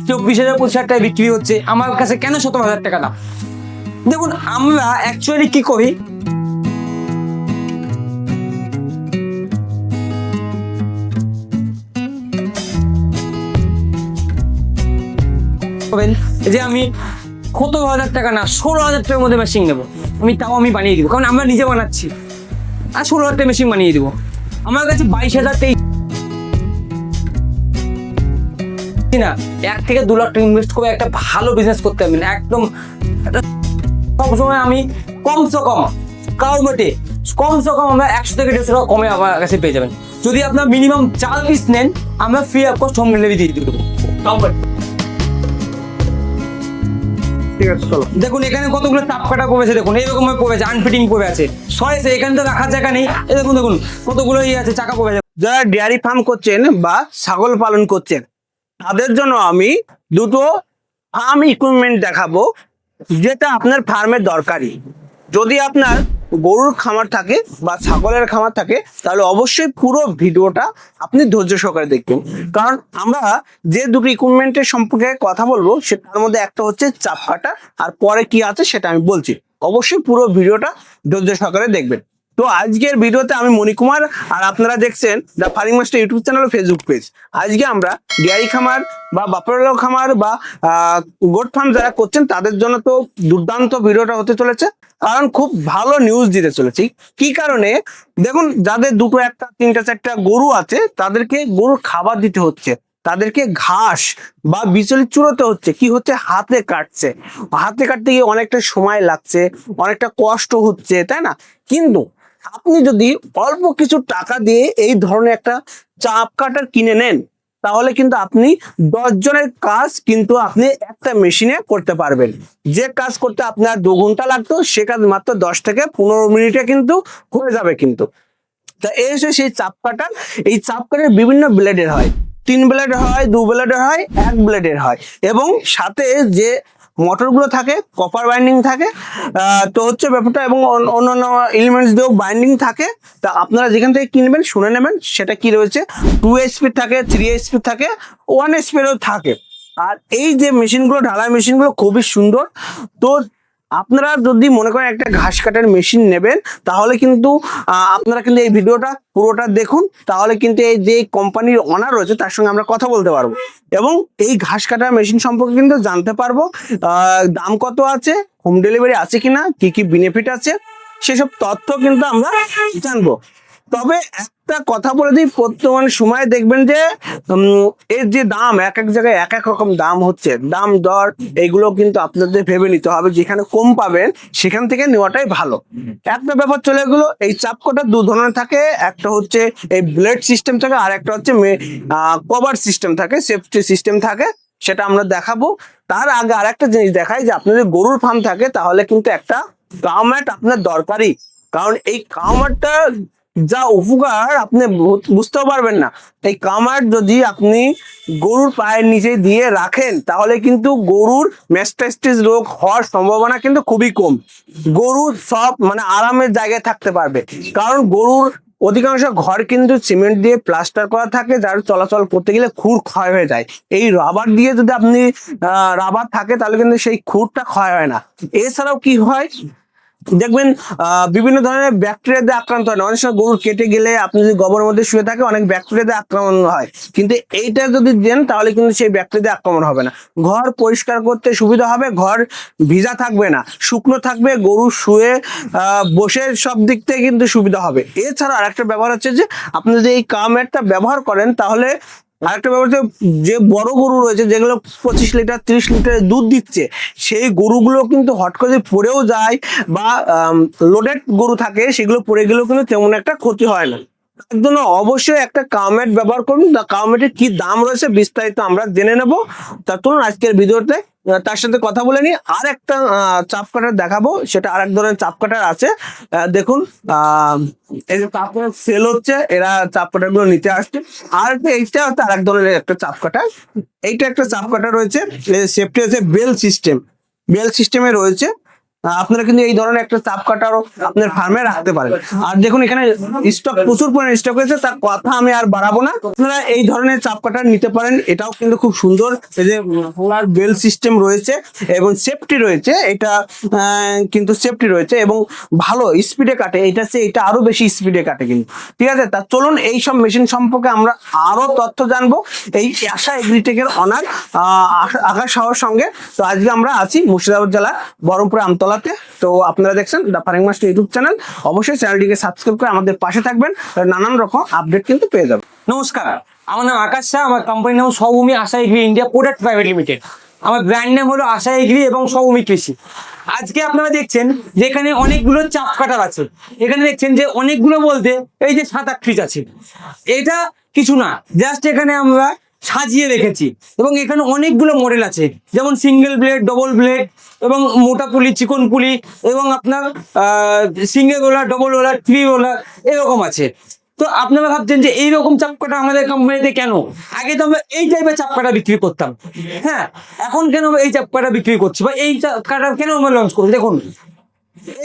24,000 25,000 টাকা বিক্রি হচ্ছে, আমার কাছে কেন 17,000 টাকা দাম? দেখুন আমরা অ্যাকচুয়ালি কি করি, যে আমি 17,000 টাকা না 16,000 টাকার মধ্যে মেশিন নেবো, আমি বানিয়ে দিব, কারণ আমরা নিজে বানাচ্ছি। আর 16,000 টাকা মেশিন বানিয়ে দিব। আমার কাছে 22,000 টাকা না, 1 থেকে 2 লাখ টাকা ইনভেস্ট করে একটা ভালো বিজনেস করতে পারবেন একদম। সবসময় আমি কমসে কম আমরা 100 থেকে 150 টাকা কমে আমার কাছে পেয়ে যাবেন। যদি আপনার মিনিমাম 4 পিস নেন, আমরা free of cost home delivery দিয়ে দেবো। ঠিক আছে, চলো। দেখুন এখানে কতগুলো চাপ কাটা পড়েছে, দেখুন এরকম পড়েছে, আনফিটিং পড়ে আছে, সয়েছে এখানে তো রাখার জায়গা নেই। দেখুন কতগুলো আছে, চাকা পড়ে আছে। যারা ডেয়ারি ফার্ম করছেন বা ছাগল পালন করছেন, তাদের জন্য আমি দুটো ফার্ম ইকুইপমেন্ট দেখাবো, যেটা আপনার ফার্মের দরকারি। যদি আপনার গরুর খামার থাকে বা ছাগলের খামার থাকে, তাহলে অবশ্যই পুরো ভিডিওটা আপনি ধৈর্য সহকারে দেখবেন। কারণ আমরা যে দুটো ইকুইপমেন্টের সম্পর্কে কথা বলবো, সেটার মধ্যে একটা হচ্ছে চাপ কাটা, আর পরে কি আছে সেটা আমি বলছি। অবশ্যই পুরো ভিডিওটা ধৈর্য সহকারে দেখবেন। তো আজকের ভিডিওতে আমি মণিকুমার, আর আপনারা দেখছেন the farming master YouTube channel ও ফেসবুক পেজ। আজকে আমরা ডেয়ারি খামার বা বাফেলো খামার বা গোট ফার্ম যারা করছেন, তাদের জন্য তো দুর্দান্ত ভিডিওটা হতে চলেছে, কারণ খুব ভালো নিউজ দিতে চলেছি। কি কারণে? দেখুন, যাদের দুটো একটা তিনটা চারটা গরু আছে, তাদেরকে গরুর খাবার দিতে হচ্ছে, তাদেরকে ঘাস বা বিচলি চুরোতে হচ্ছে, কি হচ্ছে, হাতে কাটছে। হাতে কাটতে গিয়ে অনেকটা সময় লাগছে, অনেকটা কষ্ট হচ্ছে, তাই না? কিন্তু আপনি যদি অল্প কিছু টাকা দিয়ে এই ধরনের একটা চাপ কাটার কিনে নেন, তাহলে কিন্তু আপনি 10 জনের কাজ কিন্তু আপনি একটা মেশিনে করতে পারবেন। যে কাজ করতে আপনার 2 ঘন্টা লাগতো, সে কাজ মাত্র 10 থেকে 15 মিনিটে কিন্তু হয়ে যাবে। কিন্তু তা এই হচ্ছে সেই চাপ কাটার। এই চাপ কাটার বিভিন্ন ব্লেডের হয়, 3 ব্লেডের হয়, 2 ব্লেডের হয়, 1 ব্লেডের হয়, এবং সাথে যে মোটরগুলো থাকে, কপার বাইন্ডিং থাকে, তো হচ্ছে ব্যাপারটা, এবং অন্যান্য এলিমেন্টস দিয়েও বাইন্ডিং থাকে। তা আপনারা যেখান থেকে কিনবেন শুনে নেবেন সেটা কি রয়েছে। 2 HP থাকে, 3 HP থাকে, 1 HP-রও থাকে। আর এই যে মেশিনগুলো, ঢালাই মেশিনগুলো খুবই সুন্দর। তো আপনারা যদি মনে করেন একটা ঘাস কাটার মেশিন নেবেন, তাহলে কিন্তু আপনারা কিন্তু এই ভিডিওটা পুরোটা দেখুন, তাহলে কিন্তু এই যে কোম্পানির ওনার রয়েছে তার সঙ্গে আমরা কথা বলতে পারবো, এবং এই ঘাস কাটার মেশিন সম্পর্কে কিন্তু জানতে পারবো। দাম কত আছে, হোম ডেলিভারি আছে কিনা, কি কি বেনিফিট আছে, সেসব তথ্য কিন্তু আমরা জানবো। তবে একটা কথা বলে দিই, বর্তমান সময়ে দেখবেন যে এর যে দাম, এক এক জায়গায় এক এক রকম দাম হচ্ছে। দাম দর এইগুলো কিন্তু আপনাদের ভেবে নিতে হবে, যেখানে কম পাবেন সেখান থেকে নেওয়াটাই ভালো। একটা ব্যাপার চলে গেলো, এই চাপ কাটা 2 ধরনের থাকে, একটা হচ্ছে এই ব্লেড সিস্টেম থাকে, আর একটা হচ্ছে কভার সিস্টেম থাকে, সেফটি সিস্টেম থাকে, সেটা আমরা দেখাবো। তার আগে আর একটা জিনিস দেখাই, যে আপনাদের গরুর ফার্ম থাকে, তাহলে কিন্তু একটা কাউ ম্যাট আপনার দরকারি। কারণ এই কাউ ম্যাটটা যা উপকার আপনি বুঝতেও পারবেন না। এই কামার যদি আপনি গরুর পায়ের নিচে দিয়ে রাখেন, তাহলে কিন্তু গরুর ম্যাস্টাইটিস রোগ হওয়ার সম্ভাবনা কিন্তু খুবই কম। গরু সব মানে আরামের জায়গায় থাকতে পারবে, কারণ গরুর অধিকাংশ ঘর কিন্তু সিমেন্ট দিয়ে প্লাস্টার করা থাকে, যার চলাচল করতে গেলে খুর ক্ষয় হয়ে যায়। এই রাবার দিয়ে যদি আপনি রাবার থাকে, তাহলে কিন্তু সেই খুরটা ক্ষয় হয় না। এছাড়াও কি হয়, দেখবেন বিভিন্ন ধরনের ব্যাকটেরিয়াতে আক্রান্ত হয় না। অনেক সময় গরুর কেটে গেলে আপনি যদি গোবরের মধ্যে শুয়ে থাকে, অনেক ব্যাকটেরিয়াতে আক্রমণ হয়, কিন্তু এইটা যদি দেন তাহলে কিন্তু সেই ব্যাকটেরিয়াতে আক্রমণ হবে না। ঘর পরিষ্কার করতে সুবিধা হবে, ঘর ভিজা থাকবে না, শুকনো থাকবে, গরু শুয়ে বসে সব দিক থেকে কিন্তু সুবিধা হবে। এছাড়া আরেকটা ব্যবহার হচ্ছে যে আপনি যদি এই কামেরটা ব্যবহার করেন, তাহলে আরেকটা ব্যাপার হচ্ছে, যে বড় গরু রয়েছে যেগুলো 25 লিটার 30 লিটারের দুধ দিচ্ছে, সেই গরুগুলো কিন্তু হট করে পড়েও যায়, বা লোডেড গরু থাকে, সেগুলো পড়ে গেলেও কিন্তু তেমন একটা ক্ষতি হয় না। তার জন্য অবশ্যই একটা কাউমেট ব্যবহার করুন। কাউমেটের কি দাম রয়েছে বিস্তারিত আমরা জেনে নেব। তার জন্য আজকের ভিডিওতে তার সাথে কথা বলে নিই। আর একটা চাপ কাটার দেখাবো, সেটা আরেক ধরনের চাপ কাটার আছে। দেখুন, এই যে চাপ কাটার সেল হচ্ছে, এরা চাপ কাটার গুলো নিতে আসছে। আর এইটা হচ্ছে আরেক ধরনের একটা চাপ কাটার। এইটা একটা চাপ কাটার রয়েছে, সেফটি হচ্ছে বেল সিস্টেমে রয়েছে। আপনারা কিন্তু এই ধরনের একটা চাপ কাটারও আপনার ফার্মে রাখতে পারেন। আর দেখুন এখানে স্টক প্রচুর পরিমাণে স্টক রয়েছে, তার কথা আমি আর বাড়াবো না। আপনারা এই ধরনের চাপ কাটার নিতে পারেন, এটাও কিন্তু খুব সুন্দর। এই যে সোলার বেল সিস্টেম রয়েছে এবং সেফটি রয়েছে, এটা কিন্তু সেফটি রয়েছে এবং ভালো স্পিডে কাটে, এটা আরো বেশি স্পিডে কাটে কিন্তু। ঠিক আছে, তা চলুন এই সব মেশিন সম্পর্কে আমরা আরো তথ্য জানবো এই আশা এগ্রিটেকের অনার আকাশ সাহর সঙ্গে। তো আজকে আমরা আছি মুর্শিদাবাদ জেলা বহরমপুর আমতলাতে। তো আপনারা দেখছেন the farming master YouTube channel, অবশ্যই চ্যানেলটিকে সাবস্ক্রাইব করে আমাদের পাশে থাকবেন, নানান রকম আপডেট কিন্তু পেয়ে যাবেন। নমস্কার, আমার নাম আকাশ শাহ, আমার কোম্পানির নাম Saubhumi Asha agri India product private limited. আমার ব্র্যান্ড নেম হলো আশা এগ্রি এবং সৌভূমি কৃষি। আজকে আপনারা দেখছেন যে এখানে অনেকগুলো চাপ কাটার আছে। এখানে দেখছেন যে অনেকগুলো বলতে এই যে 7-8 পিস আছে, এটা কিছু না, জাস্ট এখানে আমরা সাজিয়ে রেখেছি। এবং এখানে অনেকগুলো মডেল আছে, যেমন সিঙ্গেল ব্লেড, ডবল ব্লেড এবং মোটা পুলি, চিকন পুলি এবং আপনার single roller, double roller, three roller এরকম আছে। তো আপনারা ভাবছেন যে এইরকম চাপকাটা আমাদের কোম্পানিতে কেন? আগে তো আমরা এই টাইপের চাপকাটা বিক্রি করতাম, হ্যাঁ, এখন কেন আমরা এই চাপকাটা বিক্রি করছি বা এই চাপকাটা কেন আমরা লঞ্চ করছি? দেখুন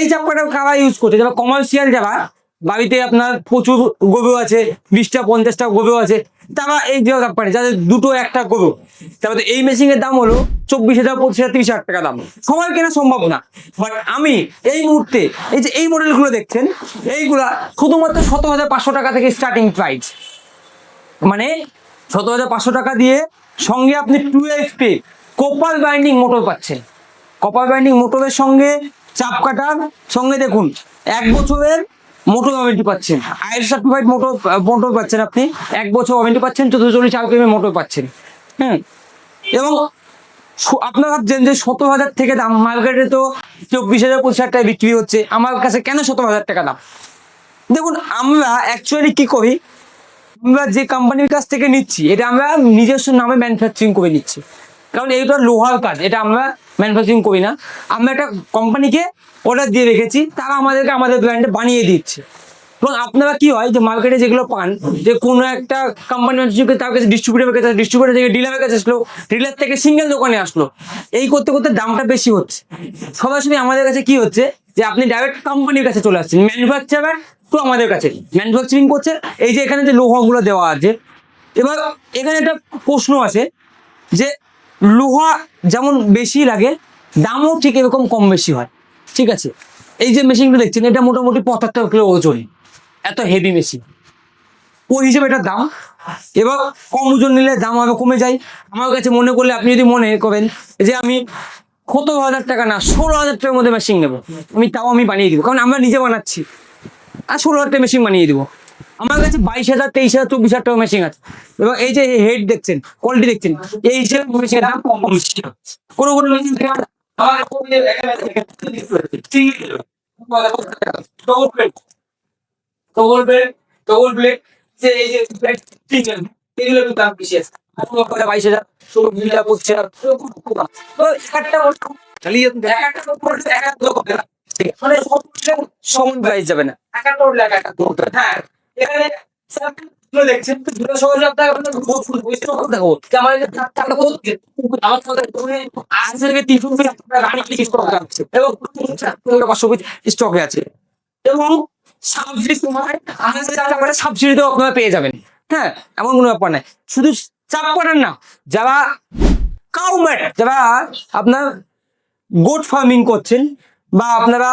এই চাপকাটা কারা ইউজ করছে, যারা কমার্শিয়াল, যারা বাড়িতে আপনার প্রচুর গরু আছে, 20টা 50টা গরু আছে, তারা এই যে চাপকাটা, যাদের 2-1টা গরু, তারপরে এই মেশিনের দাম হলো 24,000, 25,000, 30,000 টাকা দাম। সবার কেনা সম্ভব না। বাট আমি এই মুহূর্তে এই যে এই মডেলগুলো দেখছেন, এইগুলা শুধুমাত্র 17,500 টাকা থেকে স্টার্টিং প্রাইস। মানে 17,500 টাকা দিয়ে সঙ্গে আপনি 12HP কপার বাইন্ডিং মোটর পাচ্ছেন। কপার বাইন্ডিং মোটরের সঙ্গে চাপ কাটার সঙ্গে দেখুন 1 বছরের মোটর ওয়ারেন্টি পাচ্ছেন, আইএস সার্টিফাইড মোটর পাচ্ছেন, আপনি 1 বছর ওয়ারেন্টি পাচ্ছেন, 44 RPM মোটর পাচ্ছেন। এবং আপনারা ভাবছেন যে 17,000 থেকে দাম, মার্কেটে তো 24,000, 25,000 টাকায় বিক্রি হচ্ছে, আমার কাছে কেন 17,000 টাকা দাম? দেখুন আমরা অ্যাকচুয়ালি কি করি, আমরা যে কোম্পানির কাছ থেকে নিচ্ছি এটা আমরা নিজস্ব নামে ম্যানুফ্যাকচারিং করে নিচ্ছি, কারণ এইটা লোহার কাজ, এটা আমরা ম্যানুফ্যাকচারিং করি না। আমরা একটা কোম্পানিকে অর্ডার দিয়ে রেখেছি, তারা আমাদেরকে আমাদের ব্র্যান্ডে বানিয়ে দিচ্ছে। এবং আপনারা কি হয় যে মার্কেটে যেগুলো পান, যে কোনো একটা কোম্পানি তার কাছে ডিস্ট্রিবিউটারের কাছে, ডিস্ট্রিবিউটার থেকে ডিলারের কাছে আসলো, ডিলার থেকে সিঙ্গেল দোকানে আসলো, এই করতে করতে দামটা বেশি হচ্ছে। সরাসরি আমাদের কাছে কি হচ্ছে যে আপনি ডাইরেক্ট কোম্পানির কাছে চলে আসছেন, ম্যানুফ্যাকচারার তো আমাদের কাছে ম্যানুফ্যাকচারিং করছে। এই যে এখানে যে লোহাগুলো দেওয়া আছে, এবার এখানে একটা প্রশ্ন আছে যে লোহা যেমন বেশি লাগে, দামও ঠিক এরকম কম বেশি হয়। ঠিক আছে, এই যে মেশিনটা দেখছেন, এটা মোটামুটি 75 কিলো ওজন, এত হেভি মেশিন, ওই হিসেবে এটার দাম। এবার কম ওজন নিলে দাম আরো কমে যায়। আমার কাছে মনে করলে, আপনি যদি মনে করেন যে আমি 17,000 টাকা না 16,000 টাকার মধ্যে মেশিন নেবো, আমি বানিয়ে দিব, কারণ আমরা নিজে বানাচ্ছি। আর 16,000 টাকা মেশিন বানিয়ে দিব। আমার কাছে 22,000, 23,000, 24,000 টাকা মেশিন আছে। এবং এই যে হেড দেখছেন, কোয়ালিটি দেখছেন, এই হিসেবে মেশিনের দাম কম বেশি। কোনো মেশিন ডবল ব্লেড যে এই যে সিঙ্গেল, এগুলো একটু দাম বেশি আছে। 22,000, 25,000, সমান প্রাইস যাবে না, হ্যাঁ। এখানে দেখছেন স্টকে আছে এবং সাবসিডিতেও আপনারা পেয়ে যাবেন। হ্যাঁ, এমন কোনো ব্যাপার নাই। শুধু চাপ করেন না, যারা কাউম্যাট, যারা আপনার গোট ফার্মিং করছেন বা আপনারা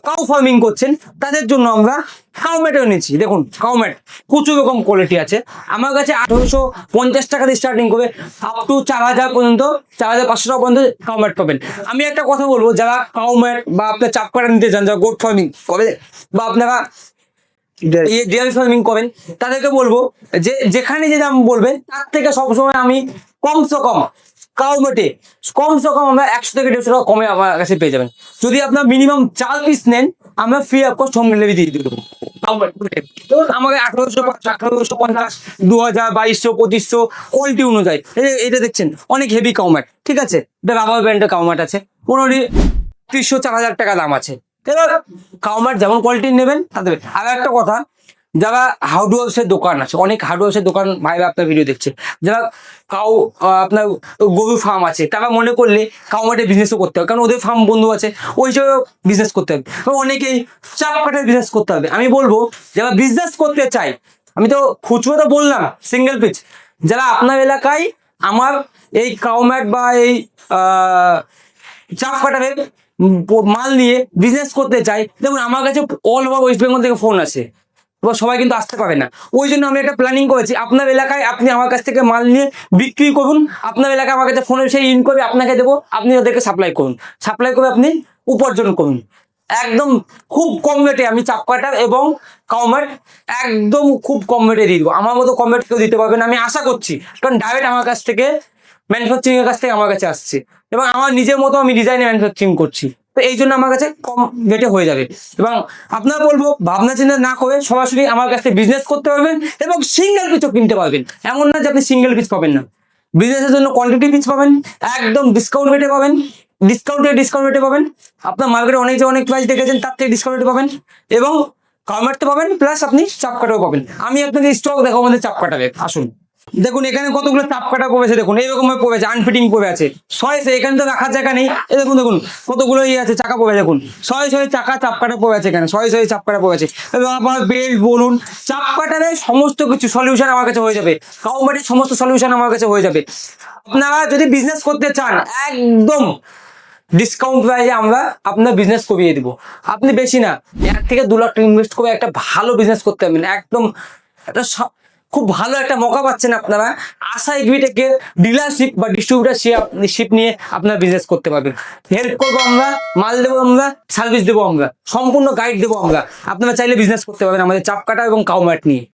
কাউ ফার্মিং করছেন, তাদের জন্য আমরা কাউম্যাটও নিচ্ছি। দেখুন কাউম্যাট প্রচুর রকম কোয়ালিটি আছে। আমার কাছে 1,850 টাকা দিয়ে স্টার্টিং করে আপ টু 4,000 পর্যন্ত, 4,500 টাকা পর্যন্ত কাউম্যাট পাবেন। আমি একটা কথা বলবো, যারা কাউম্যাট বা আপনার চাপ কাটা নিতে চান, যারা গোট ফার্মিং করে বা আপনারা ডেয়ারি ফার্মিং করেন, তাদেরকে বলবো যে যেখানে যে দাম বলবেন তার থেকে সবসময় আমি কমসে কম কাউমেটে কমসে কম আমরা 100 থেকে 150 টাকা কমে আমার কাছে পেয়ে যাবেন। যদি আপনার মিনিমাম 4 পিস নেন, আমরা free of cost home delivery দিয়ে দেবো। আমাকে 1,850, 2,000, 2,200, 2,500 কোয়ালিটি অনুযায়ী। এটা দেখছেন অনেক হেভি কাউম্যাট, ঠিক আছে, এটা রাবার ব্র্যান্ডের কাউম্যাট আছে, মোটামুটি 300, 4,000 টাকা দাম আছে। এবার কাউম্যাট যেমন কোয়ালিটি নেবেন তাদের। আর একটা কথা, যারা হার্ডওয়ার্সের দোকান আছে, অনেক হার্ডওয়ার্সের দোকান ভাইরা আপনার ভিডিও দেখছে, যারা আপনার গরু ফার্ম আছে, তারা মনে করলে কাউ মাঠে বিজনেসও করতে হবে, কারণ ওদের ফার্ম বন্ধু আছে, ওই হিসেবে বিজনেস করতে হবে। এবং অনেকেই চাপ কাটার বিজনেস করতে হবে। আমি বলবো যারা বিজনেস করতে চায়, আমি তো খুচরো তো বললাম সিঙ্গেল পিচ, যারা আপনার এলাকায় আমার এই কাউম্যাট বা এই চাপ কাটারের মাল নিয়ে বিজনেস করতে চাই, দেখুন আমার কাছে অল ওভার ওয়েস্ট বেঙ্গল থেকে ফোন আছে, এবার সবাই কিন্তু আসতে পারে না। ওই জন্য আমি একটা প্ল্যানিং করেছি, আপনার এলাকায় আপনি আমার কাছ থেকে মাল নিয়ে বিক্রি করুন, আপনার এলাকায় আমার কাছে ফোনের সেই ইন করে আপনাকে দেবো, আপনি ওদেরকে সাপ্লাই করুন, সাপ্লাই করে আপনি উপার্জন করুন। একদম খুব কম রেটে আমি চাপ কাটার এবং কাউম্যাট একদম খুব কম রেটে দিয়ে দেবো। আমার মতো কম রেট কেউ দিতে পারবে না, আমি আশা করছি, কারণ ডাইরেক্ট আমার কাছ থেকে ম্যানুফ্যাকচারিং এর কাছ থেকে আমার কাছে আসছে এবং আমার নিজের মতো আমি ডিজাইনে ম্যানুফ্যাকচারিং করছি, তো এই জন্য আমার কাছে কম রেটে হয়ে যাবে। এবং আপনার বলবো ভাবনা চিন্তা না করে সরাসরি আমার কাছ থেকে বিজনেস করতে পারবেন এবং সিঙ্গেল পিসও কিনতে পারবেন। এমন না যে আপনি সিঙ্গেল পিস পাবেন না, বিজনেসের জন্য কোয়ান্টিটি পিস পাবেন, একদম ডিসকাউন্ট রেটে পাবেন, ডিসকাউন্ট রেটে পাবেন। আপনার মার্কেটে অনেক প্রাইস দেখেছেন, তার থেকে ডিসকাউন্ট রেটে পাবেন এবং কাউম্যাটটা পাবেন, প্লাস আপনি চাপ কাটাও পাবেন। আমি আপনাকে স্টক দেখাবো আমাদের চাপ কাটাবে, আসুন। দেখুন এখানে কতগুলো চাপ কাটা পড়েছে, দেখুন এইরকম ভাবে পড়েছে, আনফিটিং পড়ে আছে শয়ে, এখানে তো রাখার জায়গা নেই। দেখুন কতগুলো ইয়ে আছে, চাকা পড়ে, দেখুন শয়ে চাকা চাপ কাটা পড়ে আছে, এখানে শয়ে চাপ কাটা পড়ে আছে। এবং আপনার বেল্ট বলুন, চাপ কাটারে সমস্ত কিছু সলিউশন আমার কাছে হয়ে যাবে, কাউম্যাটের সমস্ত সলিউশন আমার কাছে হয়ে যাবে। আপনারা যদি বিজনেস করতে চান একদম ডিসকাউন্ট প্রাইসে আমরা আপনার বিজনেস করিয়ে দিব। আপনি বেশি না 1 থেকে 2 লাখ টাকা ইনভেস্ট করে একটা ভালো বিজনেস করতে পারবেন, একদম একটা খুব ভালো একটা মৌকা পাচ্ছেন আপনারা। আশা এগ্রিটেকের ডিলারশিপ বা ডিস্ট্রিবিউটারশিপ নিয়ে আপনার বিজনেস করতে পারবেন। হেল্প করবো আমরা, মাল দেবো আমরা, সার্ভিস দেবো আমরা, সম্পূর্ণ গাইড দেবো আমরা। আপনারা চাইলে বিজনেস করতে পারবেন আমাদের চাপ কাটা এবং কাউম্যাট নিয়ে।